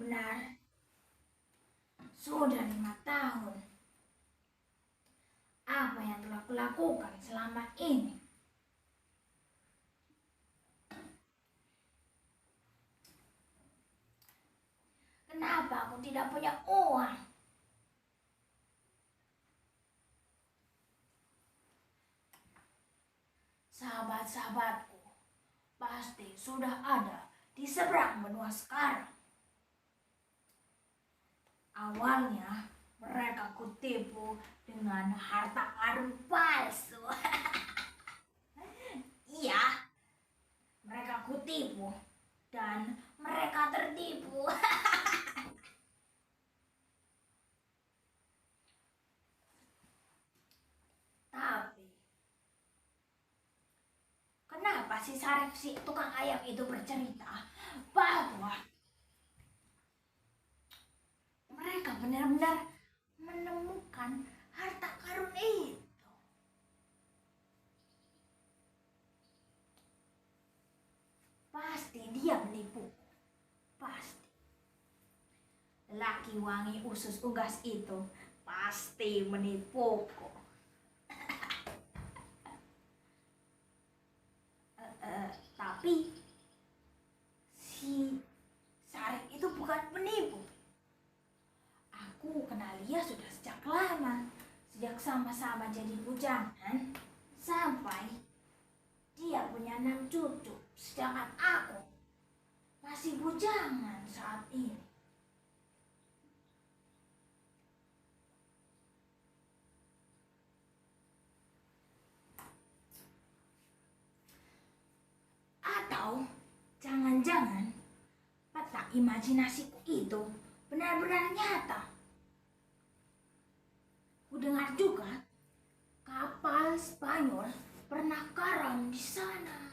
benar sudah 5 tahun. Apa yang telah kulakukan selama ini? Kenapa aku tidak punya uang? Sahabat-sahabatku pasti sudah ada di seberang benua sekarang. Awalnya mereka kutipu dengan harta karun palsu. Iya, mereka kutipu dan mereka tertipu. Tapi kenapa si Sarif, si tukang ayam itu bercerita bahwa mereka benar-benar menemukan harta karun itu? Pasti dia menipu. Pasti. Laki wangi usus unggas itu pasti menipuku. Tapi si Sarif itu bukan penipu. Aku kenal dia sudah sejak lama. Sejak sama-sama jadi bujangan sampai dia punya 6 cucu. Sedangkan aku masih bujangan saat ini. Atau jangan-jangan peta imajinasiku itu benar-benar nyata. Ku dengar juga kapal Spanyol pernah karam di sana.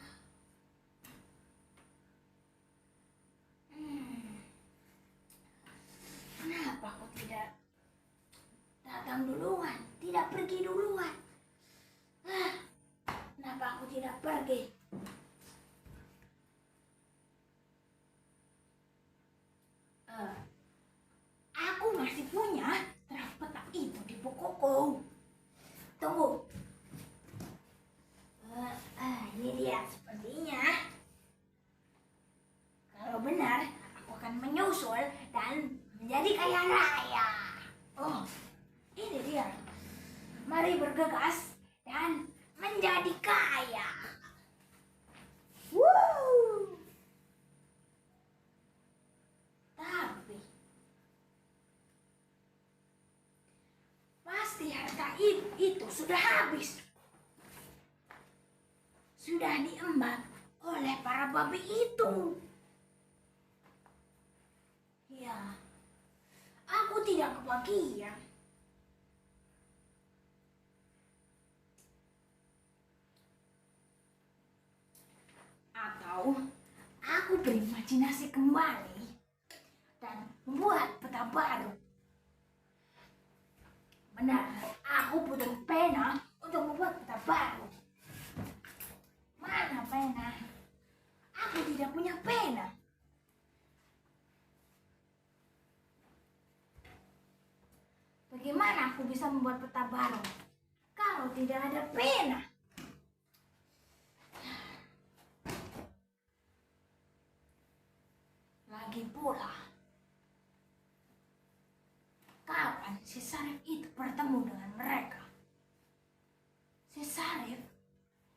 Kenapa aku tidak datang duluan, tidak pergi duluan? Kenapa aku tidak pergi? Aku masih punya draft peta itu di bukuku. Tunggu. Ini dia sepertinya. Kalau benar, aku akan menyusul dan menjadi kaya raya. Oh, ini dia. Mari bergegas dan menjadi kaya. Woo! Tapi pasti harta itu sudah habis. Sudah diembat oleh para babi itu. Ya, aku tidak kebagian. Atau aku berimajinasi kembali dan membuat peta baru. Benar, aku butuh pena untuk membuat peta baru. Mana pena? Aku tidak punya pena. Bagaimana aku bisa membuat peta baru kalau tidak ada pena? Lagi pula, kapan si Sarif itu bertemu dengan mereka? Si Sarif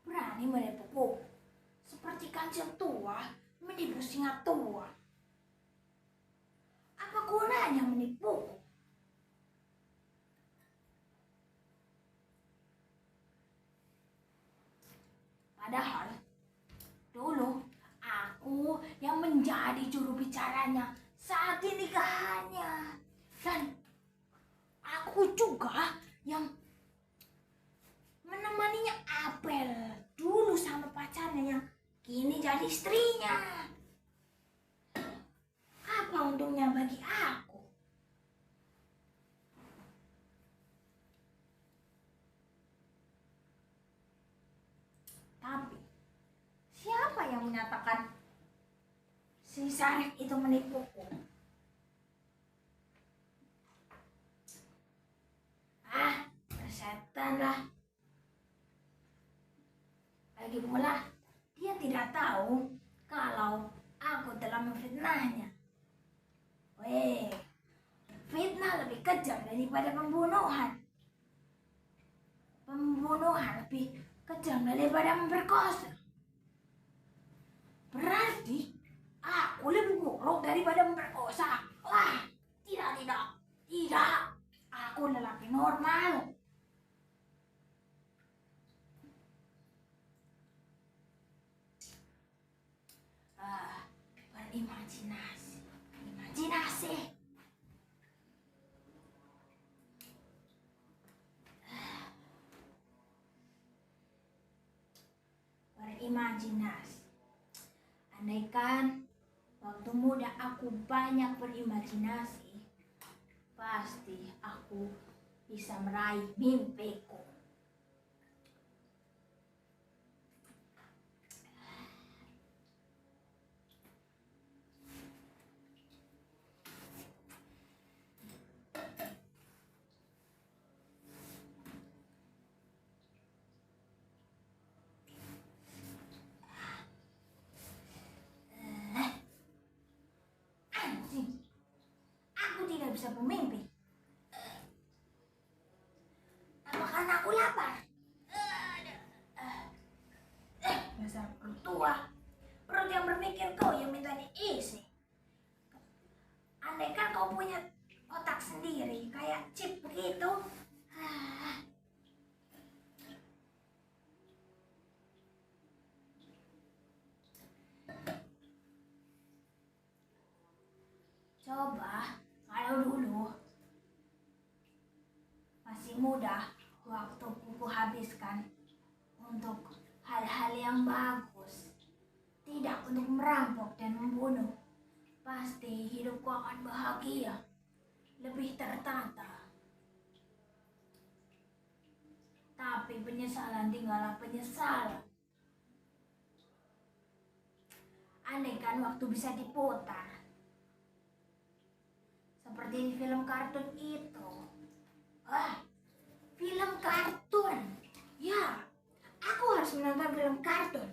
berani menipuku seperti kancil tua menipu singa tua. Apa gunanya menipuku? Padahal dulu aku yang menjadi juru bicaranya saat nikahannya. Dan aku juga yang menemaninya apel dulu sama pacarnya yang kini jadi istrinya. Apa untungnya bagi aku? Tapi siapa yang menyatakan si Sarif itu menipuku? Lagi pula, dia tidak tahu kalau aku telah memfitnahnya. Weh, fitnah lebih kejam daripada pembunuhan. Pembunuhan lebih kejam daripada memperkosa. Berarti aku lebih buruk daripada memperkosa. Wah, tidak. Aku lelaki normal. Berimajinasi. Berimajinasi. Andaikan waktu muda aku banyak berimajinasi, pasti aku bisa meraih mimpiku. Anjing, aku tidak bisa bermimpi. Apa karena aku lapar? Dasar perut tua. Perut yang berpikir kau yang minta diisi. Andaikan kau punya otak sendiri kayak chip begitu. Coba kalau dulu masih muda, waktuku kuhabiskan untuk hal-hal yang bagus, tidak untuk merampok dan membunuh. Pasti hidupku akan bahagia, lebih tertata. Tapi penyesalan tinggallah penyesalan. Andaikan waktu bisa diputar, seperti di film kartun itu. Film kartun. Ya, aku harus menonton film kartun.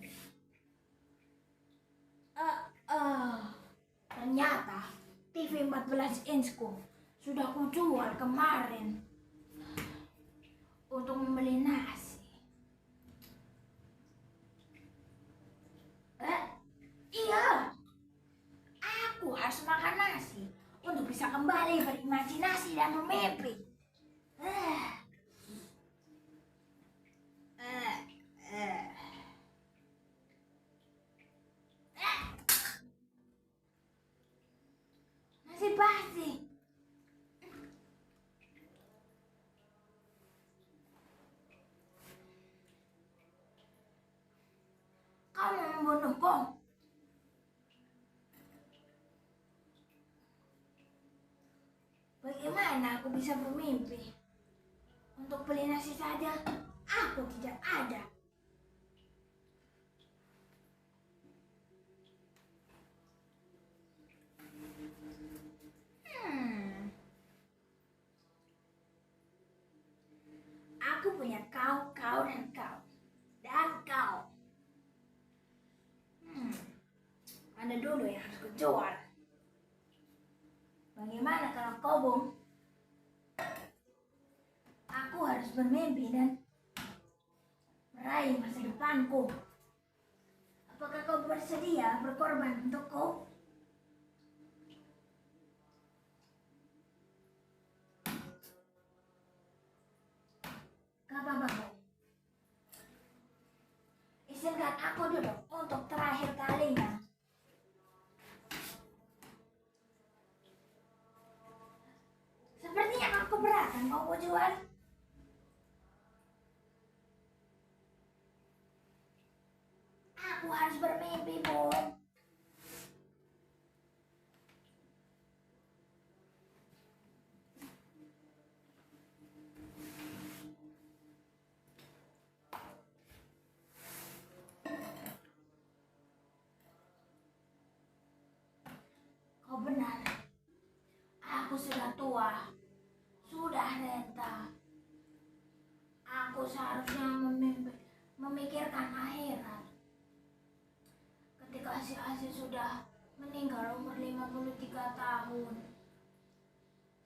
Ternyata TV 14 inchku sudah kujual kemarin untuk membeli nasi. Iya, aku harus makan nasi untuk bisa kembali berimajinasi dan bermimpi. Nasi basi. Kau mau membunuhku? Bagaimana aku bisa bermimpi? Untuk beli nasi saja, aku tidak ada. Aku punya kau, dan kau. Dan kau. Mana dulu yang harus kujual? Bagaimana kalau kau, Bung? Aku harus bermimpi dan meraih masa depanku. Apakah kau bersedia berkorban untukku? Gak apa-apa, Bung. Izinkan aku dulu untuk terakhir kalinya. Sepertinya aku keberatan mau jual. Aku harus bermimpi, Bung. Kau benar. Aku sudah tua. Sudah renta. Aku seharusnya memikirkan akhirat. Ketika si Aziz sudah meninggal umur 53 tahun,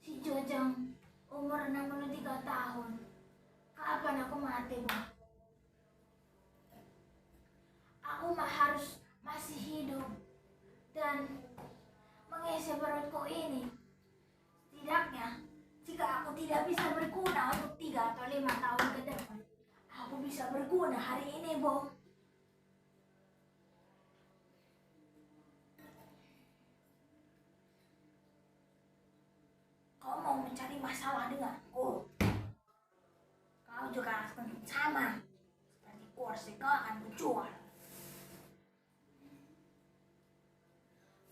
si Jojang umur 63 tahun. Kapan aku mati, Bang? Aku harus masih hidup dan mengisi perutku ini. Setidaknya, jika aku tidak bisa berguna untuk 3 atau 5 tahun ke depan, aku bisa berguna hari ini, Bang. Kau mau mencari masalah denganku? Kau juga akan sama. Seperti kursi kau akan kujual.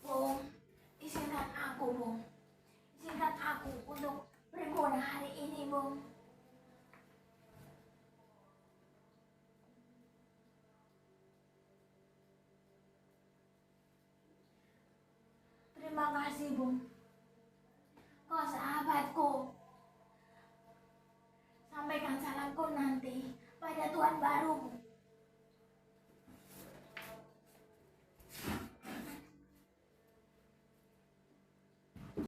Bung, izinkan aku, Bung. Izinkan aku untuk berguna hari ini, Bung. Terima kasih, Bung. Kau sahabatku. Sampaikan salamku nanti pada tuan baru, Bung.